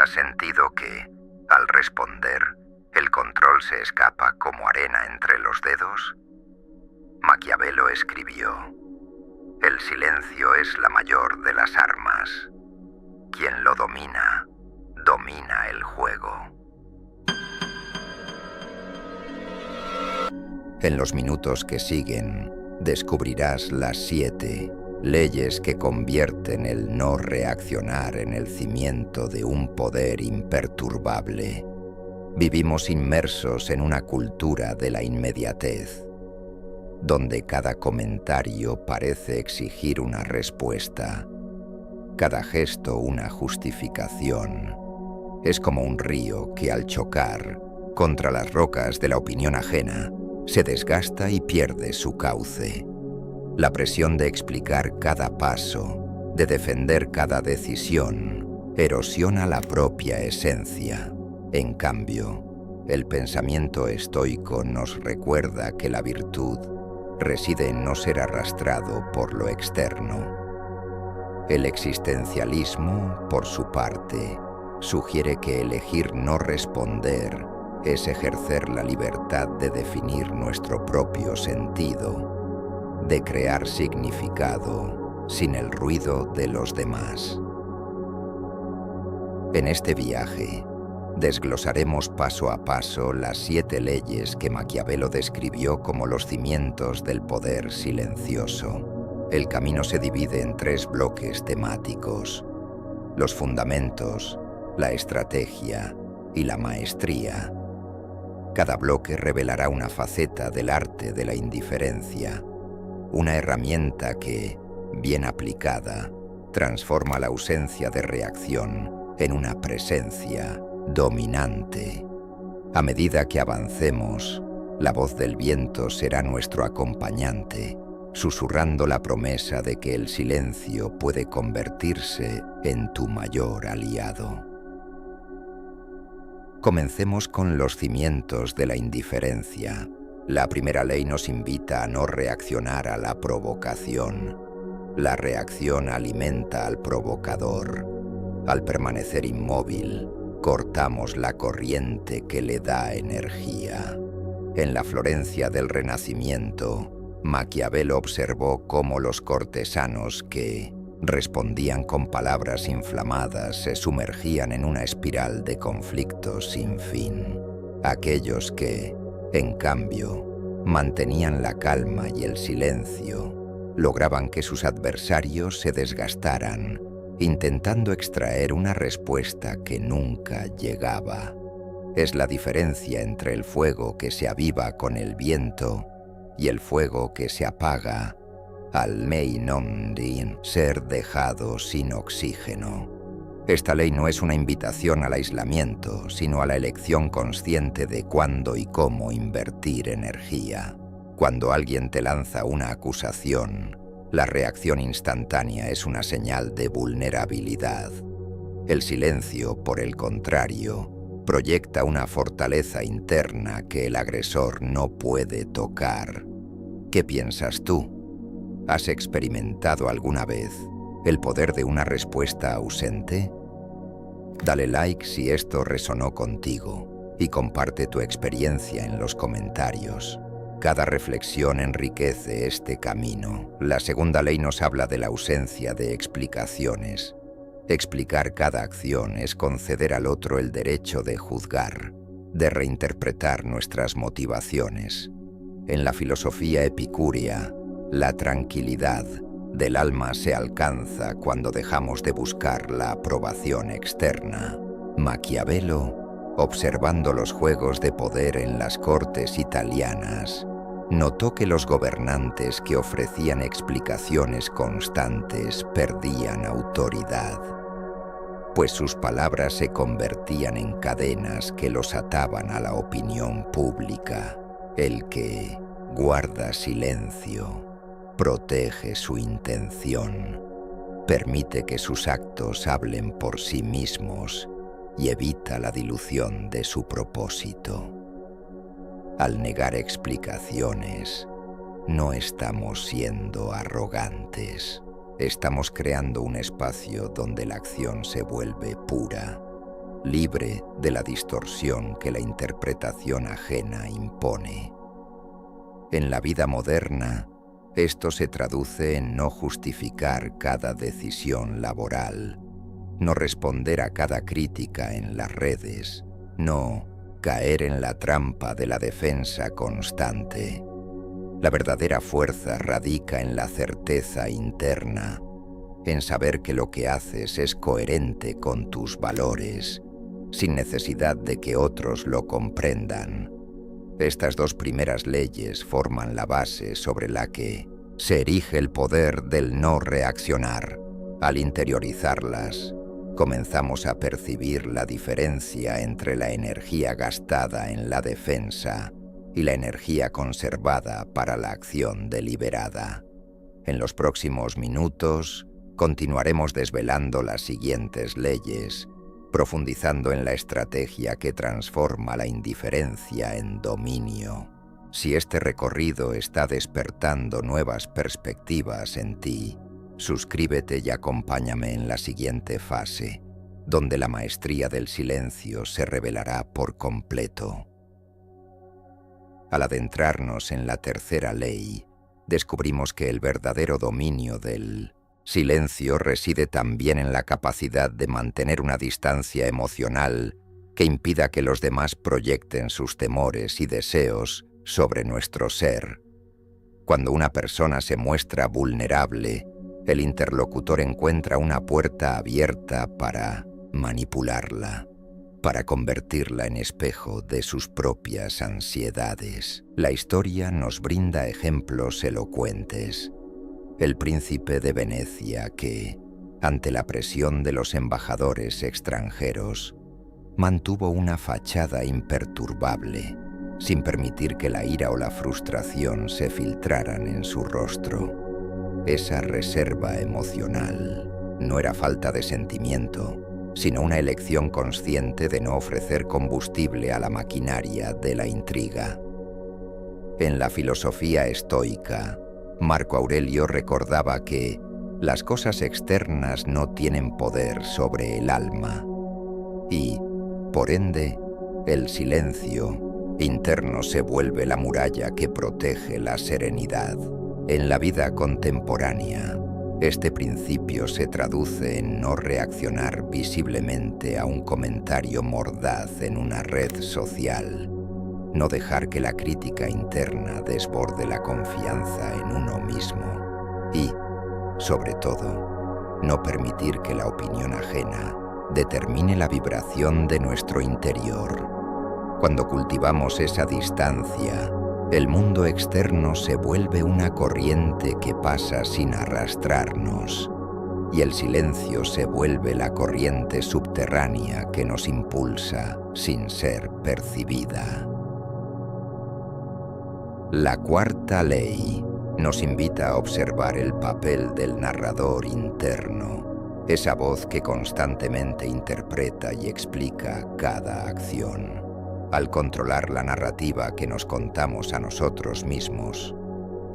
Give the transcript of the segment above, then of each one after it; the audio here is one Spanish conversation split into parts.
¿Has sentido que, al responder, el control se escapa como arena entre los dedos? Maquiavelo escribió: «El silencio es la mayor de las armas. Quien lo domina, domina el juego». En los minutos que siguen, descubrirás las 7 leyes que convierten el no reaccionar en el cimiento de un poder imperturbable. Vivimos inmersos en una cultura de la inmediatez, donde cada comentario parece exigir una respuesta, cada gesto una justificación. Es como un río que al chocar contra las rocas de la opinión ajena, se desgasta y pierde su cauce. La presión de explicar cada paso, de defender cada decisión, erosiona la propia esencia. En cambio, el pensamiento estoico nos recuerda que la virtud reside en no ser arrastrado por lo externo. El existencialismo, por su parte, sugiere que elegir no responder es ejercer la libertad de definir nuestro propio sentido, de crear significado sin el ruido de los demás. En este viaje, desglosaremos paso a paso las 7 leyes que Maquiavelo describió como los cimientos del poder silencioso. El camino se divide en 3 bloques temáticos: los fundamentos, la estrategia y la maestría. Cada bloque revelará una faceta del arte de la indiferencia, una herramienta que, bien aplicada, transforma la ausencia de reacción en una presencia dominante. A medida que avancemos, la voz del viento será nuestro acompañante, susurrando la promesa de que el silencio puede convertirse en tu mayor aliado. Comencemos con los cimientos de la indiferencia. La primera ley nos invita a no reaccionar a la provocación. La reacción alimenta al provocador. Al permanecer inmóvil, cortamos la corriente que le da energía. En la Florencia del Renacimiento, Maquiavelo observó cómo los cortesanos que respondían con palabras inflamadas se sumergían en una espiral de conflictos sin fin. Aquellos que, en cambio, mantenían la calma y el silencio, lograban que sus adversarios se desgastaran, intentando extraer una respuesta que nunca llegaba. Es la diferencia entre el fuego que se aviva con el viento y el fuego que se apaga al meinom din ser dejado sin oxígeno. Esta ley no es una invitación al aislamiento, sino a la elección consciente de cuándo y cómo invertir energía. Cuando alguien te lanza una acusación, la reacción instantánea es una señal de vulnerabilidad. El silencio, por el contrario, proyecta una fortaleza interna que el agresor no puede tocar. ¿Qué piensas tú? ¿Has experimentado alguna vez el poder de una respuesta ausente? Dale like si esto resonó contigo y comparte tu experiencia en los comentarios. Cada reflexión enriquece este camino. La segunda ley nos habla de la ausencia de explicaciones. Explicar cada acción es conceder al otro el derecho de juzgar, de reinterpretar nuestras motivaciones. En la filosofía epicúrea, la tranquilidad del alma se alcanza cuando dejamos de buscar la aprobación externa. Maquiavelo, observando los juegos de poder en las cortes italianas, notó que los gobernantes que ofrecían explicaciones constantes perdían autoridad, pues sus palabras se convertían en cadenas que los ataban a la opinión pública. El que guarda silencio protege su intención, permite que sus actos hablen por sí mismos y evita la dilución de su propósito. Al negar explicaciones, no estamos siendo arrogantes, estamos creando un espacio donde la acción se vuelve pura. libre de la distorsión que la interpretación ajena impone. En la vida moderna, esto se traduce en no justificar cada decisión laboral, no responder a cada crítica en las redes, no caer en la trampa de la defensa constante. La verdadera fuerza radica en la certeza interna, en saber que lo que haces es coherente con tus valores, sin necesidad de que otros lo comprendan. Estas dos primeras leyes forman la base sobre la que se erige el poder del no reaccionar. Al interiorizarlas, comenzamos a percibir la diferencia entre la energía gastada en la defensa y la energía conservada para la acción deliberada. En los próximos minutos, continuaremos desvelando las siguientes leyes, profundizando en la estrategia que transforma la indiferencia en dominio. Si este recorrido está despertando nuevas perspectivas en ti, suscríbete y acompáñame en la siguiente fase, donde la maestría del silencio se revelará por completo. Al adentrarnos en la tercera ley, descubrimos que el verdadero dominio del silencio reside también en la capacidad de mantener una distancia emocional que impida que los demás proyecten sus temores y deseos sobre nuestro ser. Cuando una persona se muestra vulnerable, el interlocutor encuentra una puerta abierta para manipularla, para convertirla en espejo de sus propias ansiedades. La historia nos brinda ejemplos elocuentes. El príncipe de Venecia que, ante la presión de los embajadores extranjeros, mantuvo una fachada imperturbable, sin permitir que la ira o la frustración se filtraran en su rostro. Esa reserva emocional no era falta de sentimiento, sino una elección consciente de no ofrecer combustible a la maquinaria de la intriga. En la filosofía estoica, Marco Aurelio recordaba que las cosas externas no tienen poder sobre el alma y, por ende, el silencio interno se vuelve la muralla que protege la serenidad. En la vida contemporánea, este principio se traduce en no reaccionar visiblemente a un comentario mordaz en una red social, no dejar que la crítica interna desborde la confianza en uno mismo y, sobre todo, no permitir que la opinión ajena determine la vibración de nuestro interior. Cuando cultivamos esa distancia, el mundo externo se vuelve una corriente que pasa sin arrastrarnos, y el silencio se vuelve la corriente subterránea que nos impulsa sin ser percibida. La cuarta ley nos invita a observar el papel del narrador interno, esa voz que constantemente interpreta y explica cada acción. Al controlar la narrativa que nos contamos a nosotros mismos,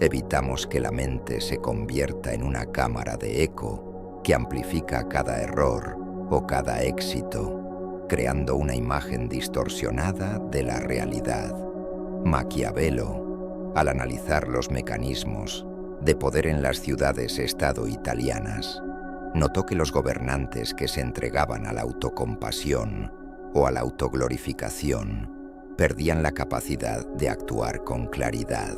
evitamos que la mente se convierta en una cámara de eco que amplifica cada error o cada éxito, creando una imagen distorsionada de la realidad. Maquiavelo, al analizar los mecanismos de poder en las ciudades-estado italianas, notó que los gobernantes que se entregaban a la autocompasión o a la autoglorificación perdían la capacidad de actuar con claridad.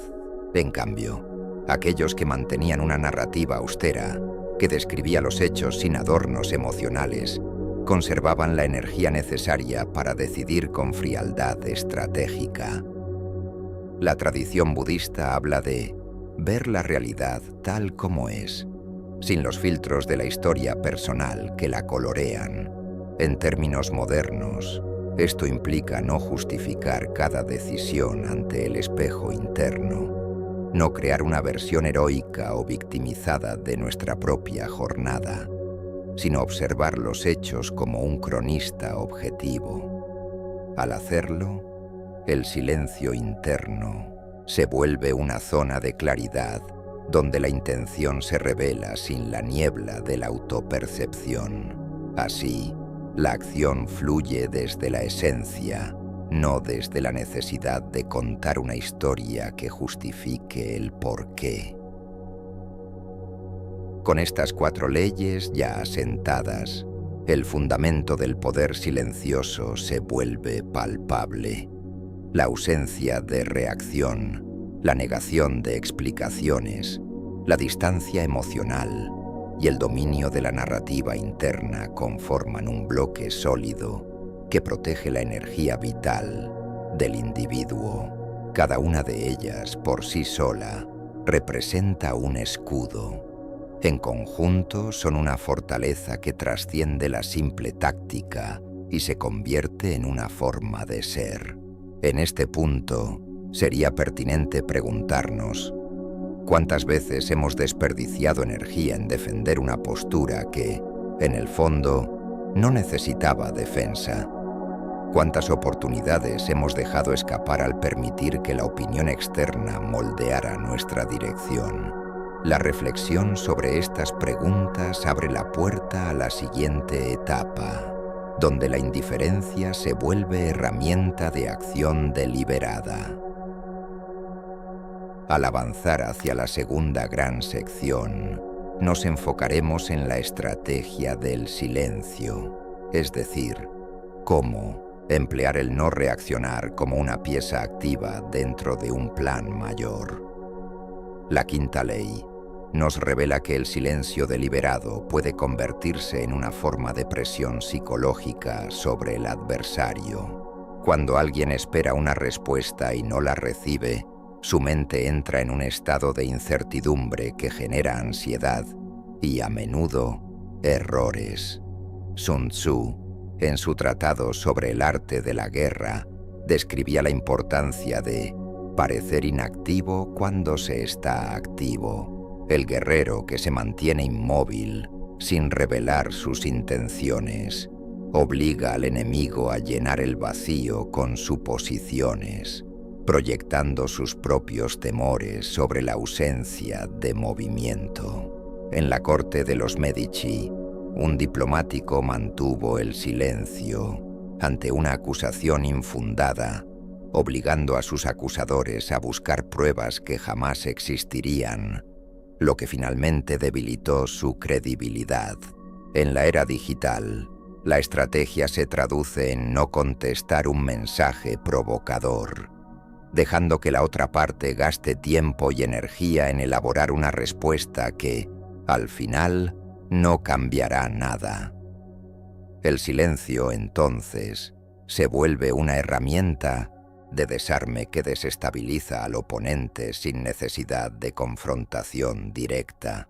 En cambio, aquellos que mantenían una narrativa austera, que describía los hechos sin adornos emocionales, conservaban la energía necesaria para decidir con frialdad estratégica. La tradición budista habla de ver la realidad tal como es, sin los filtros de la historia personal que la colorean. En términos modernos, esto implica no justificar cada decisión ante el espejo interno, no crear una versión heroica o victimizada de nuestra propia jornada, sino observar los hechos como un cronista objetivo. Al hacerlo, el silencio interno se vuelve una zona de claridad donde la intención se revela sin la niebla de la autopercepción. Así, La acción fluye desde la esencia, no desde la necesidad de contar una historia que justifique el porqué. Con estas 4 leyes ya asentadas, el fundamento del poder silencioso se vuelve palpable. La ausencia de reacción, la negación de explicaciones, la distancia emocional y el dominio de la narrativa interna conforman un bloque sólido que protege la energía vital del individuo. Cada una de ellas, por sí sola, representa un escudo. En conjunto son una fortaleza que trasciende la simple táctica y se convierte en una forma de ser. En este punto, sería pertinente preguntarnos: ¿cuántas veces hemos desperdiciado energía en defender una postura que, en el fondo, no necesitaba defensa? ¿Cuántas oportunidades hemos dejado escapar al permitir que la opinión externa moldeara nuestra dirección? La reflexión sobre estas preguntas abre la puerta a la siguiente etapa, donde la indiferencia se vuelve herramienta de acción deliberada. Al avanzar hacia la segunda gran sección, nos enfocaremos en la estrategia del silencio, es decir, cómo emplear el no reaccionar como una pieza activa dentro de un plan mayor. La quinta ley nos revela que el silencio deliberado puede convertirse en una forma de presión psicológica sobre el adversario. Cuando alguien espera una respuesta y no la recibe, su mente entra en un estado de incertidumbre que genera ansiedad y, a menudo, errores. Sun Tzu, en su tratado sobre el arte de la guerra, describía la importancia de parecer inactivo cuando se está activo. El guerrero que se mantiene inmóvil, sin revelar sus intenciones, obliga al enemigo a llenar el vacío con suposiciones, proyectando sus propios temores sobre la ausencia de movimiento. En la corte de los Medici, un diplomático mantuvo el silencio ante una acusación infundada, obligando a sus acusadores a buscar pruebas que jamás existirían, lo que finalmente debilitó su credibilidad. En la era digital, la estrategia se traduce en no contestar un mensaje provocador, dejando que la otra parte gaste tiempo y energía en elaborar una respuesta que, al final, no cambiará nada. El silencio, entonces, se vuelve una herramienta de desarme que desestabiliza al oponente sin necesidad de confrontación directa.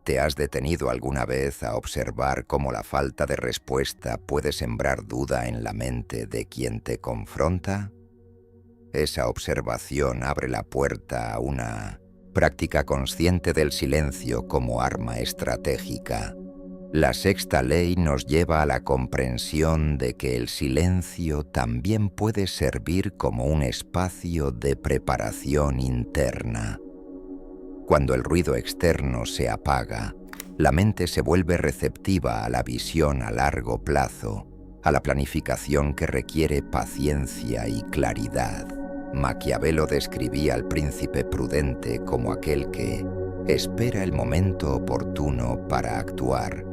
¿Te has detenido alguna vez a observar cómo la falta de respuesta puede sembrar duda en la mente de quien te confronta? Esa observación abre la puerta a una práctica consciente del silencio como arma estratégica. La sexta ley nos lleva a la comprensión de que el silencio también puede servir como un espacio de preparación interna. Cuando el ruido externo se apaga, la mente se vuelve receptiva a la visión a largo plazo, a la planificación que requiere paciencia y claridad. Maquiavelo describía al príncipe prudente como aquel que espera el momento oportuno para actuar,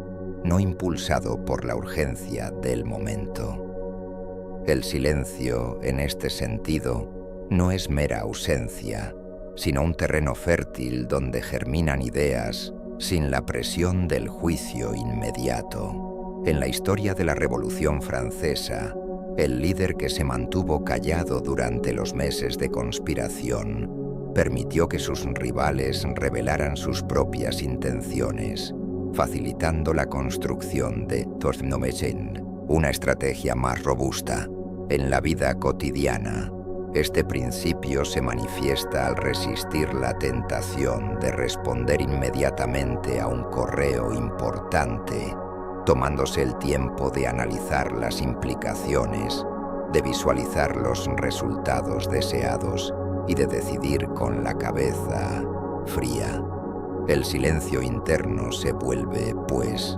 no impulsado por la urgencia del momento. El silencio, en este sentido, no es mera ausencia, sino un terreno fértil donde germinan ideas sin la presión del juicio inmediato. En la historia de la Revolución Francesa, el líder que se mantuvo callado durante los meses de conspiración permitió que sus rivales revelaran sus propias intenciones, facilitando la construcción de Torfnomegen, una estrategia más robusta. En la vida cotidiana, este principio se manifiesta al resistir la tentación de responder inmediatamente a un correo importante, tomándose el tiempo de analizar las implicaciones, de visualizar los resultados deseados y de decidir con la cabeza fría. El silencio interno se vuelve, pues,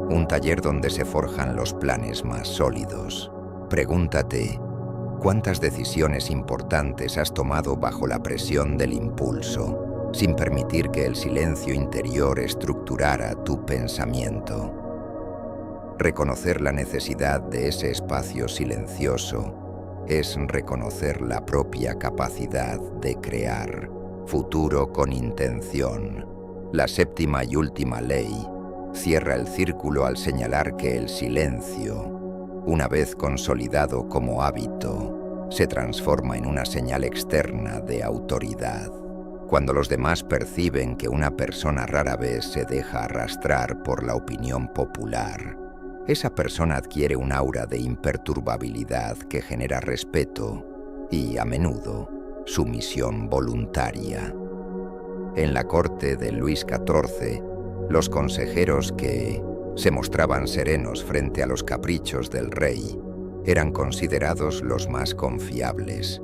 Un taller donde se forjan los planes más sólidos. Pregúntate, ¿cuántas decisiones importantes has tomado bajo la presión del impulso, sin permitir que el silencio interior estructurara tu pensamiento? Reconocer la necesidad de ese espacio silencioso es reconocer la propia capacidad de crear futuro con intención. La séptima y última ley cierra el círculo al señalar que el silencio, una vez consolidado como hábito, se transforma en una señal externa de autoridad. Cuando los demás perciben que una persona rara vez se deja arrastrar por la opinión popular, esa persona adquiere un aura de imperturbabilidad que genera respeto y, a menudo, sumisión voluntaria. En la corte de Luis XIV, los consejeros que se mostraban serenos frente a los caprichos del rey eran considerados los más confiables,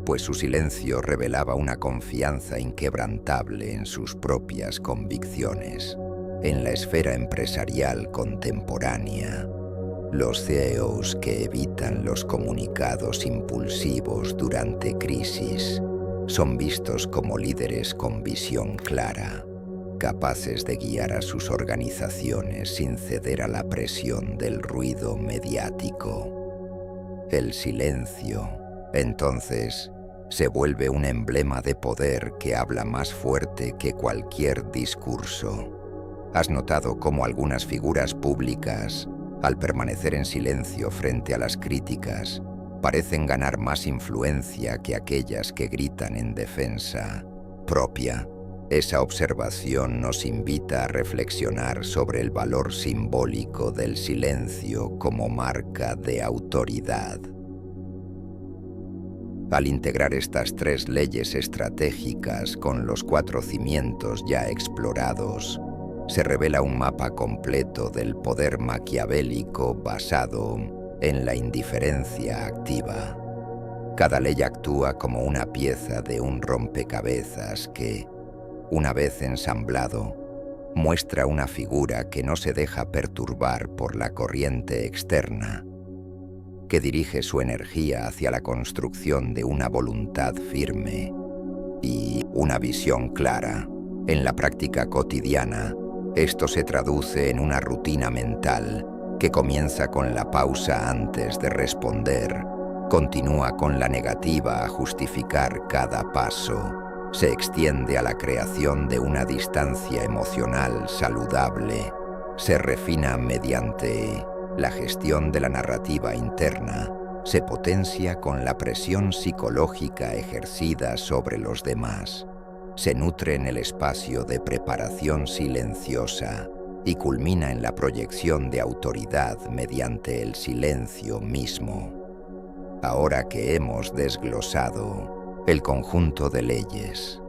pues su silencio revelaba una confianza inquebrantable en sus propias convicciones. En la esfera empresarial contemporánea, los CEOs que evitan los comunicados impulsivos durante crisis son vistos como líderes con visión clara, capaces de guiar a sus organizaciones sin ceder a la presión del ruido mediático. El silencio, entonces, se vuelve un emblema de poder que habla más fuerte que cualquier discurso. ¿Has notado cómo algunas figuras públicas, al permanecer en silencio frente a las críticas, parecen ganar más influencia que aquellas que gritan en defensa propia? Esa observación nos invita a reflexionar sobre el valor simbólico del silencio como marca de autoridad. Al integrar estas 3 leyes estratégicas con los 4 cimientos ya explorados, se revela un mapa completo del poder maquiavélico basado en la indiferencia activa. Cada ley actúa como una pieza de un rompecabezas que, una vez ensamblado, muestra una figura que no se deja perturbar por la corriente externa, que dirige su energía hacia la construcción de una voluntad firme y una visión clara. En la práctica cotidiana, esto se traduce en una rutina mental que comienza con la pausa antes de responder, continúa con la negativa a justificar cada paso, se extiende a la creación de una distancia emocional saludable, se refina mediante la gestión de la narrativa interna, se potencia con la presión psicológica ejercida sobre los demás, se nutre en el espacio de preparación silenciosa y culmina en la proyección de autoridad mediante el silencio mismo. Ahora que hemos desglosado el conjunto de leyes,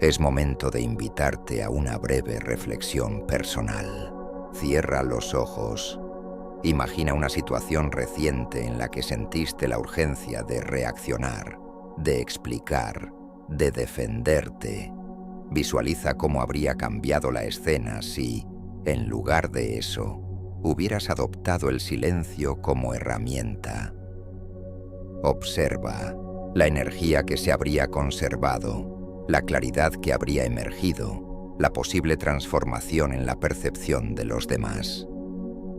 es momento de invitarte a una breve reflexión personal. Cierra los ojos. Imagina una situación reciente en la que sentiste la urgencia de reaccionar, de explicar, de defenderte. Visualiza cómo habría cambiado la escena si, en lugar de eso, hubieras adoptado el silencio como herramienta. Observa la energía que se habría conservado, la claridad que habría emergido, la posible transformación en la percepción de los demás.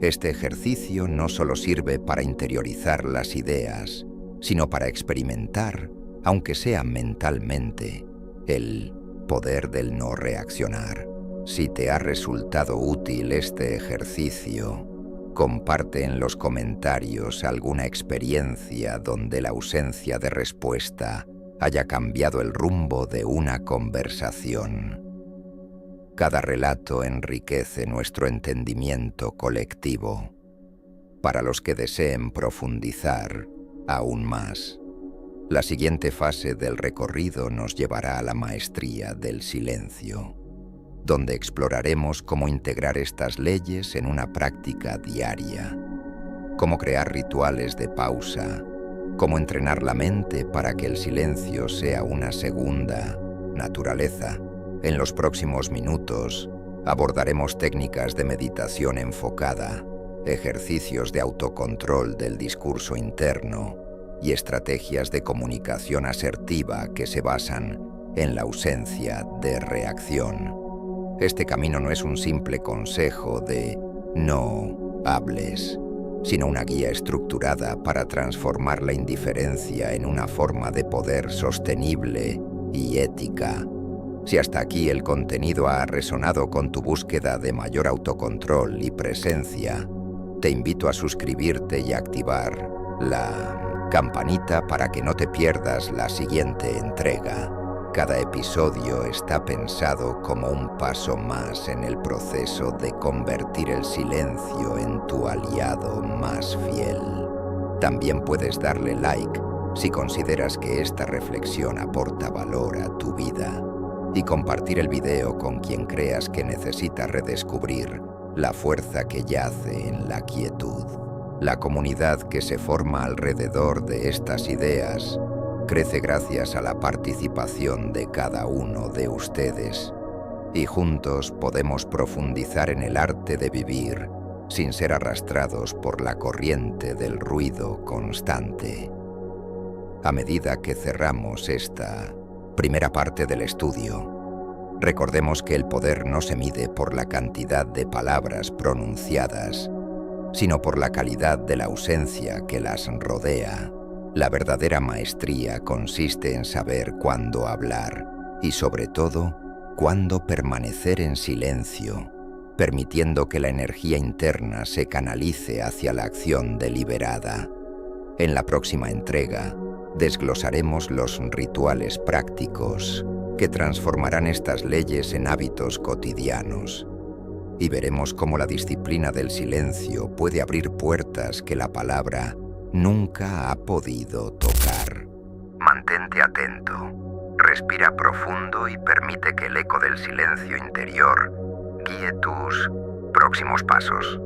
Este ejercicio no solo sirve para interiorizar las ideas, sino para experimentar, aunque sea mentalmente, el poder del no reaccionar. Si te ha resultado útil este ejercicio, comparte en los comentarios alguna experiencia donde la ausencia de respuesta haya cambiado el rumbo de una conversación. Cada relato enriquece nuestro entendimiento colectivo. Para los que deseen profundizar aún más, la siguiente fase del recorrido nos llevará a la maestría del silencio, donde exploraremos cómo integrar estas leyes en una práctica diaria, cómo crear rituales de pausa, cómo entrenar la mente para que el silencio sea una segunda naturaleza. En los próximos minutos, Abordaremos técnicas de meditación enfocada, ejercicios de autocontrol del discurso interno y estrategias de comunicación asertiva que se basan en la ausencia de reacción. Este camino no es un simple consejo de no hables, sino una guía estructurada para transformar la indiferencia en una forma de poder sostenible y ética. Si hasta aquí el contenido ha resonado con tu búsqueda de mayor autocontrol y presencia, te invito a suscribirte y activar la campanita para que no te pierdas la siguiente entrega. Cada episodio está pensado como un paso más en el proceso de convertir el silencio en tu aliado más fiel. También puedes darle like si consideras que esta reflexión aporta valor a tu vida y compartir el video con quien creas que necesita redescubrir la fuerza que yace en la quietud. La comunidad que se forma alrededor de estas ideas crece gracias a la participación de cada uno de ustedes, y juntos podemos profundizar en el arte de vivir sin ser arrastrados por la corriente del ruido constante. A medida que cerramos esta primera parte del estudio, recordemos que el poder no se mide por la cantidad de palabras pronunciadas, sino por la calidad de la ausencia que las rodea. La verdadera maestría consiste en saber cuándo hablar y, sobre todo, cuándo permanecer en silencio, permitiendo que la energía interna se canalice hacia la acción deliberada. En la próxima entrega, desglosaremos los rituales prácticos que transformarán estas leyes en hábitos cotidianos, y veremos cómo la disciplina del silencio puede abrir puertas que la palabra nunca ha podido tocar. Mantente atento, respira profundo y permite que el eco del silencio interior guíe tus próximos pasos.